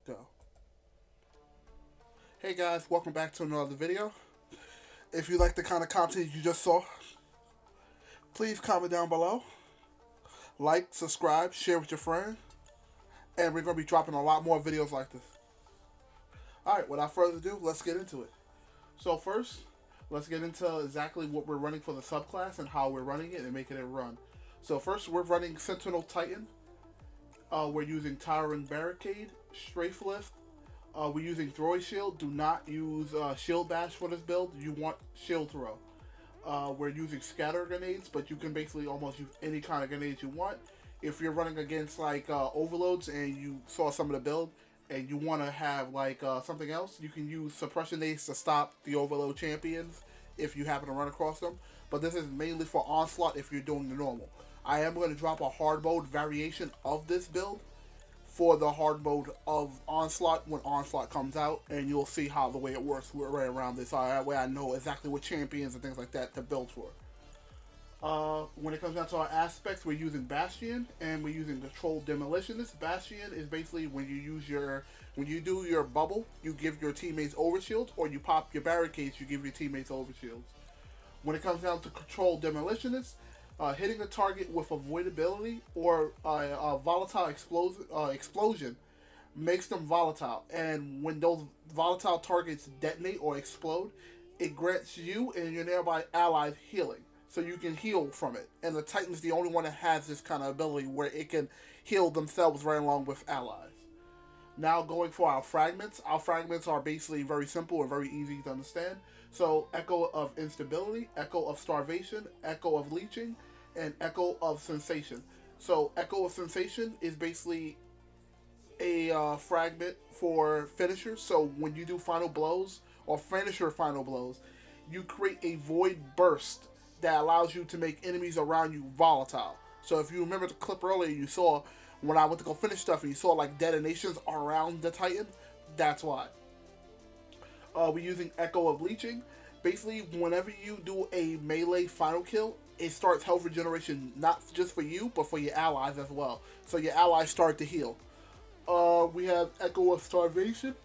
Go. Hey guys, welcome back to another video. If you like the kind of content you just saw, please comment down below. Like, subscribe, share with your friends. And we're going to be dropping a lot more videos like this. Alright, without further ado, let's get into it. So first, let's get into exactly what we're running for the subclass and how we're running it and making it run. So first, we're running Sentinel Titan. We're using Towering Barricade, Strafe Lift. We're using Throw Shield. Do not use Shield Bash for this build. You want Shield Throw. We're using Scatter Grenades, but you can basically almost use any kind of grenades you want. If you're running against like Overloads and you saw some of the build and you want to have like something else, you can use Suppression Nades to stop the Overload champions if you happen to run across them. But this is mainly for Onslaught if you're doing the normal. I am going to drop a hard mode variation of this build for the hard mode of Onslaught when Onslaught comes out, and you'll see how the way it works right around this. That way I know exactly what champions and things like that to build for. When it comes down to our aspects, we're using Bastion and we're using Controlled Demolitionist. Bastion is basically when you do your bubble, you give your teammates overshields, or you pop your barricades, you give your teammates overshields. When it comes down to Controlled Demolitionist, hitting a target with avoidability or a volatile explosion makes them volatile. And when those volatile targets detonate or explode, it grants you and your nearby allies healing. So you can heal from it. And the Titan's the only one that has this kind of ability where it can heal themselves right along with allies. Now going for our fragments. Our fragments are basically very simple and very easy to understand. So Echo of Instability, Echo of Starvation, Echo of Leeching, and Echo of Sensation. So Echo of Sensation is basically a fragment for finishers. So when you do final blows or finisher final blows, you create a void burst that allows you to make enemies around you volatile. So if you remember the clip earlier, you saw when I went to go finish stuff and you saw like detonations around the Titan, that's why. We're using Echo of Leeching. Basically, whenever you do a melee final kill, it starts health regeneration not just for you, but for your allies as well. So your allies start to heal. We have Echo of Starvation,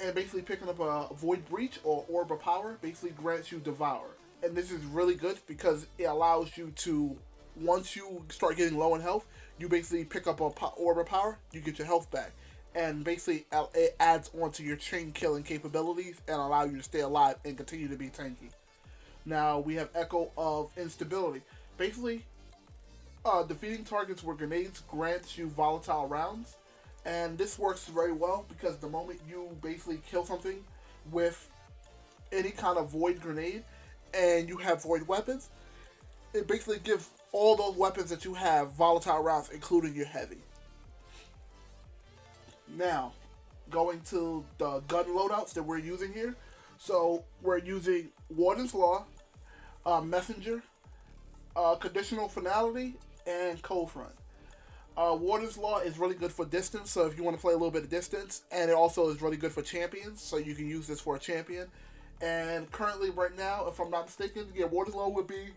and basically picking up a Void Breach or Orb of Power basically grants you Devour. And this is really good because it allows you to, once you start getting low in health, you basically pick up a Orb of Power, you get your health back. And basically it adds onto your chain killing capabilities and allow you to stay alive and continue to be tanky. Now we have Echo of Instability. Basically, defeating targets with grenades grants you volatile rounds. And this works very well because the moment you basically kill something with any kind of void grenade and you have void weapons, it basically gives all those weapons that you have volatile rounds, including your heavy. Now, going to the gun loadouts that we're using here. So, we're using Warden's Law, Messenger, Conditional Finality, and Cold Front. Warden's Law is really good for distance, so if you want to play a little bit of distance, and it also is really good for champions, so you can use this for a champion. And currently, right now, if I'm not mistaken, yeah, Waterloo would be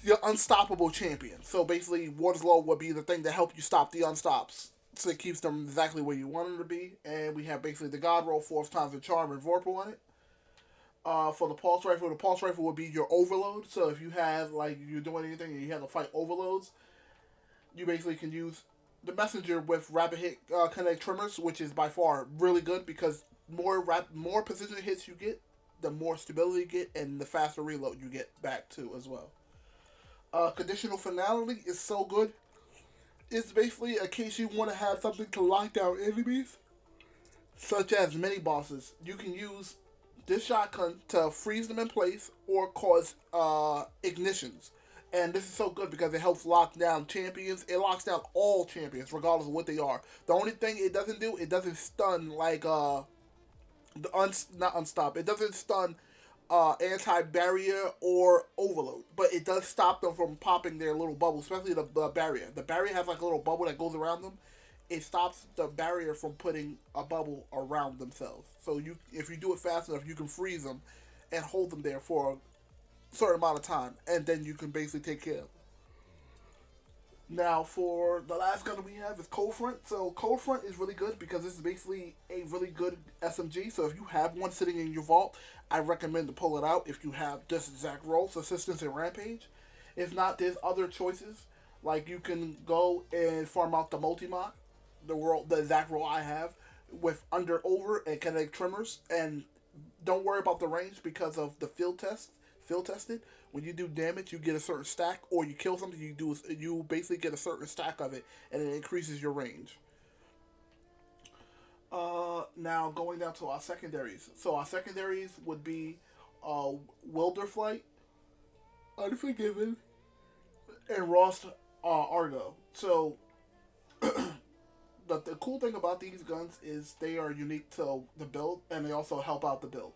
your unstoppable champion. So basically, Waterloo would be the thing to help you stop the unstops. So it keeps them exactly where you want them to be. And we have basically the God Roll, fourth times the Charm, and Vorpal on it. For the pulse rifle would be your overload. So if you have, like, you're doing anything and you have to fight overloads, you basically can use the messenger with rapid hit kinetic tremors, which is by far really good because more precision hits you get, the more stability you get, and the faster reload you get back too as well. Conditional finality is so good. It's basically a case you want to have something to lock down enemies, such as mini bosses. You can use this shotgun to freeze them in place or cause ignitions. And this is so good because it helps lock down champions. It locks down all champions, regardless of what they are. The only thing it doesn't do, it doesn't stun like not unstop. It doesn't stun anti-barrier or overload, but it does stop them from popping their little bubble, especially the barrier. The barrier has like a little bubble that goes around them. It stops the barrier from putting a bubble around themselves. So if you do it fast enough, you can freeze them and hold them there for a certain amount of time, and then you can basically take care of them. Now, for the last gun we have is Cold Front. So Cold Front is really good because this is basically a really good SMG. So if you have one sitting in your vault, I recommend to pull it out if you have this exact role, Subsistence and Rampage. If not, there's other choices. Like you can go and farm out the multi-mock, the exact role I have, with under, over, and kinetic tremors. And don't worry about the range because of the field tested. When you do damage, you get a certain stack, or you kill something, you basically get a certain stack of it, and it increases your range. Now going down to our secondaries. So our secondaries would be Wilder Flight, Unforgiven, and Ross Argo. So the cool thing about these guns is they are unique to the build, and they also help out the build.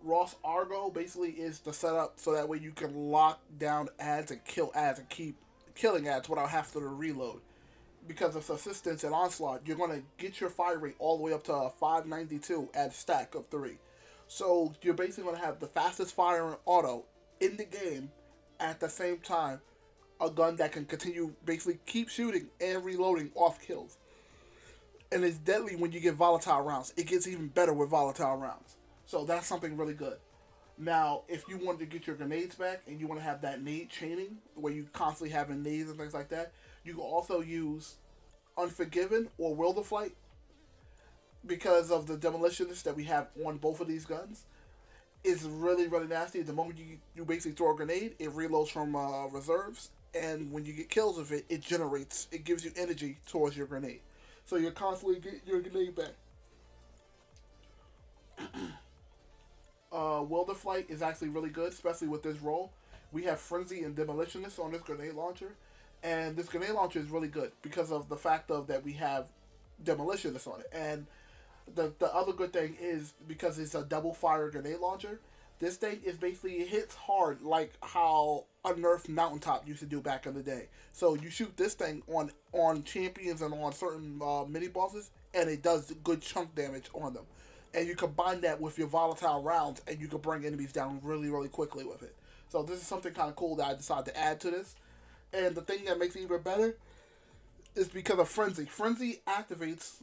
Ross Argo basically is the setup so that way you can lock down ads and kill ads and keep killing ads without having to reload. Because of Subsistence and Onslaught, you're going to get your fire rate all the way up to 592 at a stack of 3. So you're basically going to have the fastest firing auto in the game at the same time. A gun that can continue, basically keep shooting and reloading off kills. And it's deadly when you get volatile rounds. It gets even better with volatile rounds. So that's something really good. Now, if you wanted to get your grenades back and you want to have that nade chaining, where you constantly having nades and things like that, you can also use Unforgiven or Will the Flight because of the demolitionist that we have on both of these guns. It's really, really nasty. The moment you basically throw a grenade, it reloads from reserves, and when you get kills with it, it gives you energy towards your grenade. So you're constantly getting your grenade back. Wilder Flight is actually really good, especially with this role. We have Frenzy and Demolitionist on this grenade launcher, and this grenade launcher is really good because of the fact of that we have Demolitionist on it. And the other good thing is because it's a double fire grenade launcher, this thing is basically, it hits hard like how Unnerved Mountaintop used to do back in the day. So you shoot this thing on champions and on certain mini bosses, and it does good chunk damage on them. And you combine that with your volatile rounds, and you can bring enemies down really, really quickly with it. So this is something kind of cool that I decided to add to this. And the thing that makes it even better is because of Frenzy. Frenzy activates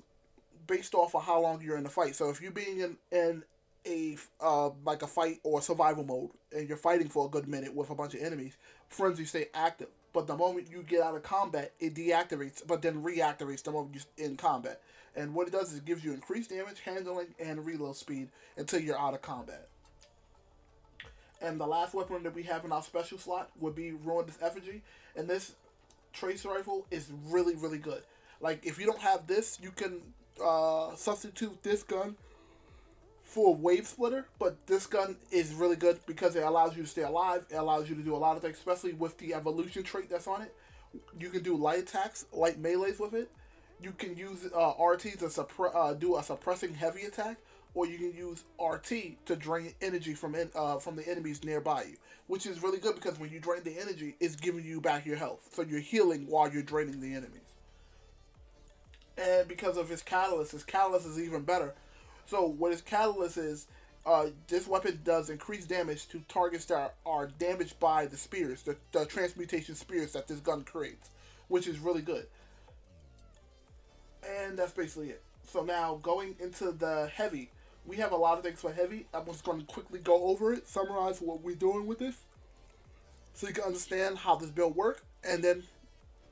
based off of how long you're in the fight. So if you're being in a like a fight or survival mode, and you're fighting for a good minute with a bunch of enemies, Frenzy stay active. But the moment you get out of combat, it deactivates, but then reactivates the moment you're in combat. And what it does is it gives you increased damage, handling, and reload speed until you're out of combat. And the last weapon that we have in our special slot would be Ruinous Effigy. And this tracer rifle is really, really good. Like, if you don't have this, you can substitute this gun for Wave Splitter. But this gun is really good because it allows you to stay alive. It allows you to do a lot of things, especially with the evolution trait that's on it. You can do light attacks, light melees with it. You can use RT to do a suppressing heavy attack, or you can use RT to drain energy from the enemies nearby you, which is really good because when you drain the energy, it's giving you back your health. So you're healing while you're draining the enemies. And because of his catalyst is even better. So what his catalyst is This weapon does increased damage to targets that are damaged by the spears, the transmutation spears that this gun creates, which is really good. And that's basically it. So now going into the heavy, we have a lot of things for heavy. I'm just going to quickly go over it, summarize what we're doing with this, so you can understand how this build works, and then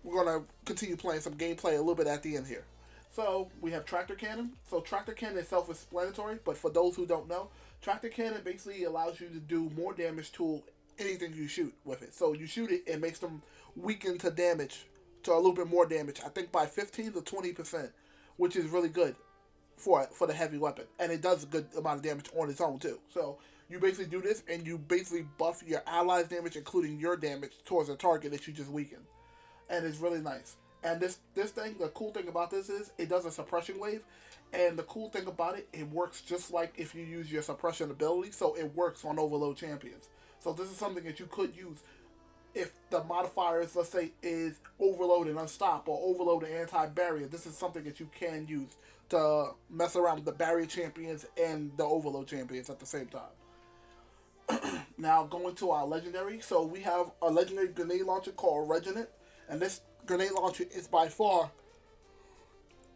we're going to continue playing some gameplay a little bit at the end here. So we have tractor cannon. So tractor cannon is self-explanatory, but for those who don't know, tractor cannon basically allows you to do more damage to anything you shoot with it. So you shoot it, it makes them weaken to damage, to a little bit more damage. I think by 15 to 20%, which is really good for the heavy weapon, and it does a good amount of damage on its own too. So you basically do this, and you basically buff your allies' damage, including your damage, towards a target that you just weakened, and it's really nice. And this thing, the cool thing about this is it does a suppression wave, and the cool thing about it, it works just like if you use your suppression ability, so it works on overload champions. So this is something that you could use if the modifiers, let's say, is overload and unstop, or overload and anti-barrier. This is something that you can use to mess around with the barrier champions and the overload champions at the same time. Now going to our legendary, so we have a legendary grenade launcher called Regiment, and this grenade launcher is by far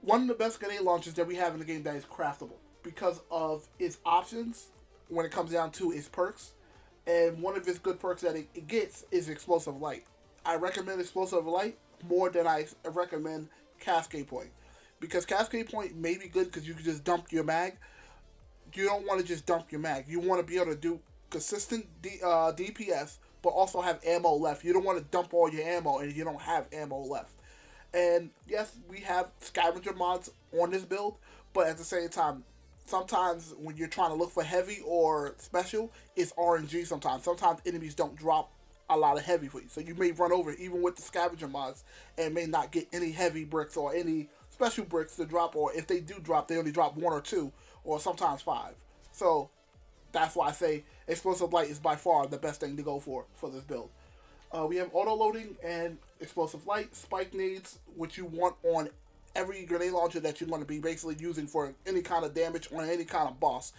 one of the best grenade launchers that we have in the game that is craftable because of its options when it comes down to its perks. And one of its good perks that it gets is Explosive Light. I recommend Explosive Light more than I recommend Cascade Point, because Cascade Point may be good because you can just dump your mag. You don't want to just dump your mag. You want to be able to do consistent DPS, but also have ammo left. You don't want to dump all your ammo and you don't have ammo left. And yes, we have scavenger mods on this build, but at the same time, sometimes when you're trying to look for heavy or special, it's RNG sometimes. Sometimes enemies don't drop a lot of heavy for you. So you may run over it, even with the scavenger mods, and may not get any heavy bricks or any special bricks to drop, or if they do drop, they only drop 1 or 2, or sometimes 5. So that's why I say Explosive Light is by far the best thing to go for this build. We have auto loading and Explosive Light, spike nades, which you want on every grenade launcher that you're going to be basically using for any kind of damage on any kind of boss.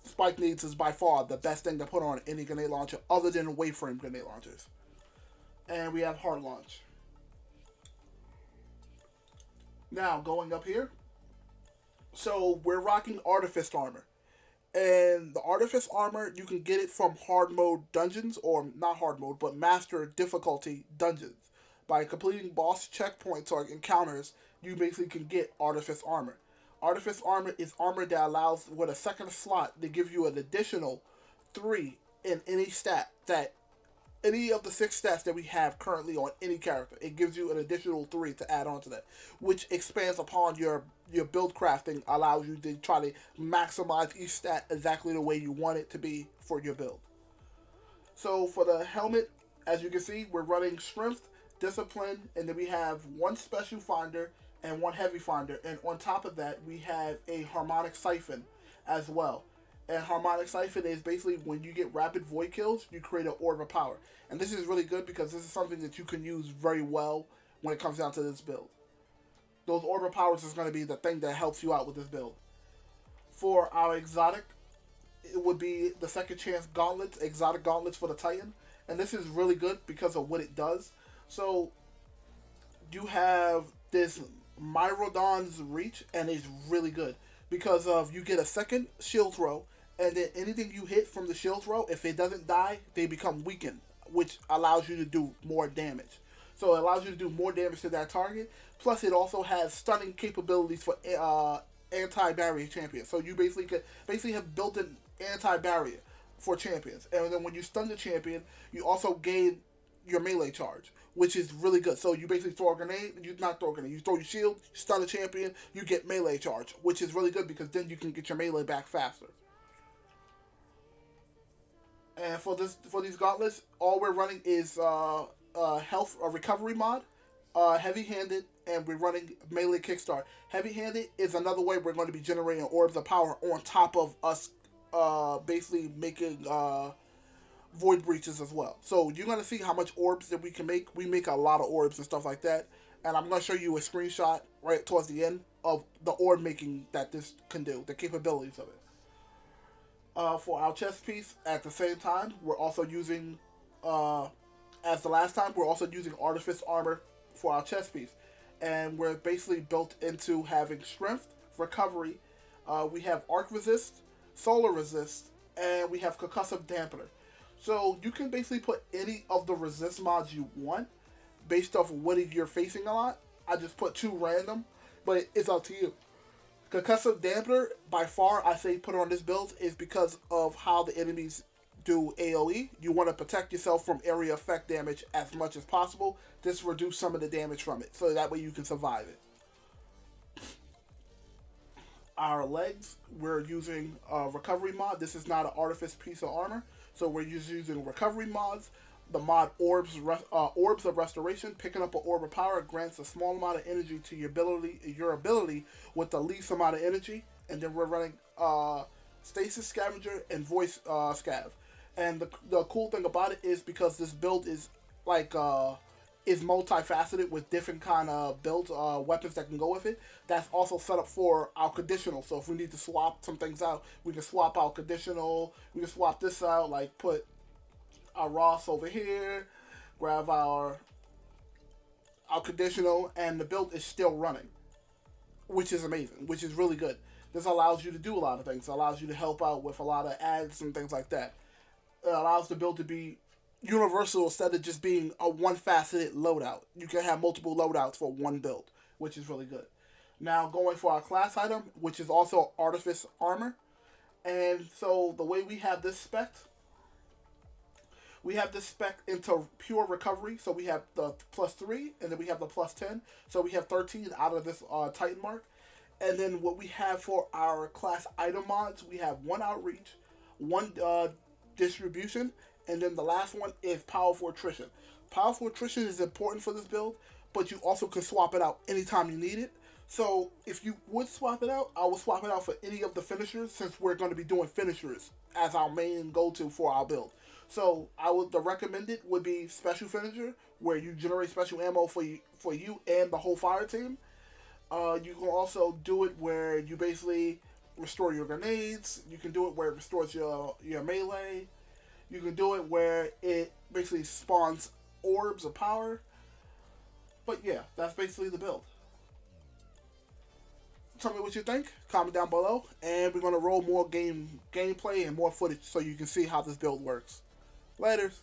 Spike nades is by far the best thing to put on any grenade launcher other than wave frame grenade launchers. And we have hard launch. Now going up here, so we're rocking Artifice armor. And the Artifice armor, you can get it from hard mode dungeons, or not hard mode, but master difficulty dungeons. By completing boss checkpoints or encounters, you basically can get Artifice armor. Artifice armor is armor that allows, with a second slot, to give you an additional 3 in any stat that, any of the 6 stats that we have currently on any character. It gives you an additional 3 to add on to that, which expands upon your build crafting, allows you to try to maximize each stat exactly the way you want it to be for your build. So for the helmet, as you can see, we're running Strength, Discipline, and then we have 1 Special Finder and 1 Heavy Finder, and on top of that we have a Harmonic Siphon as well. And Harmonic Siphon is basically when you get rapid void kills, you create an Orb of Power. And this is really good because this is something that you can use very well when it comes down to this build. Those Orb of Powers is going to be the thing that helps you out with this build. For our exotic, it would be the Second Chance Gauntlets, exotic gauntlets for the Titan. And this is really good because of what it does. So you have this Myrodon's Reach, and it's really good because of you get a second shield throw, and then anything you hit from the shield throw, if it doesn't die, they become weakened, which allows you to do more damage. So it allows you to do more damage to that target. Plus, it also has stunning capabilities for anti-barrier champions. So you basically have built-in anti-barrier for champions. And then when you stun the champion, you also gain your melee charge, which is really good. So you basically throw a grenade, you throw your shield, you stun the champion, you get melee charge, which is really good because then you can get your melee back faster. And for these gauntlets, all we're running is health or recovery mod, heavy-handed, and we're running melee kickstart. Heavy-handed is another way we're going to be generating orbs of power on top of us basically making void breaches as well. So you're going to see how much orbs that we can make. We make a lot of orbs and stuff like that. And I'm going to show you a screenshot right towards the end of the orb making that this can do, the capabilities of it. for our chest piece. At the same time, we're also using, as the last time, we're also using Artifice Armor for our chest piece. And we're basically built into having Strength, Recovery, we have Arc Resist, Solar Resist, and we have Concussive Dampener. So you can basically put any of the resist mods you want based off of what you're facing a lot. I just put two random, but it's up to you. Concussive Dampener, by far, I say put on this build is because of how the enemies do AoE. You want to protect yourself from area effect damage as much as possible. Just reduce some of the damage from it, so that way you can survive it. Our legs, we're using a recovery mod. This is not an artifice piece of armor, so we're just using recovery mods. The mod Orbs of Restoration. Picking up an Orb of Power grants a small amount of energy to your ability with the least amount of energy. And then we're running Stasis Scavenger and Voice Scav. And the cool thing about it is because this build is like is multifaceted with different kind of builds, weapons that can go with it. That's also set up for our conditional. So if we need to swap some things out, we can swap our conditional. We can swap this out, like put our Ross over here, grab our conditional, and the build is still running, which is amazing, which is really good. This allows you to do a lot of things. It allows you to help out with a lot of ads and things like that. It allows the build to be universal instead of just being a one-faceted loadout. You can have multiple loadouts for one build, which is really good. Now going for our class item, which is also Artifice Armor. And so the way we have this spec, into pure recovery. So we have the +3, and then we have the +10. So we have 13 out of this Titan mark. And then what we have for our class item mods, we have one outreach, one distribution, and then the last one is powerful attrition. Powerful attrition is important for this build, but you also can swap it out anytime you need it. So if you would swap it out, I would swap it out for any of the finishers, since we're going to be doing finishers as our main go-to for our build. So the recommended would be special finisher, where you generate special ammo for you and the whole fire team. You can also do it where you basically restore your grenades. You can do it where it restores your melee. You can do it where it basically spawns orbs of power. But yeah, that's basically the build. Tell me what you think. Comment down below, and we're gonna roll more gameplay and more footage so you can see how this build works. Laters.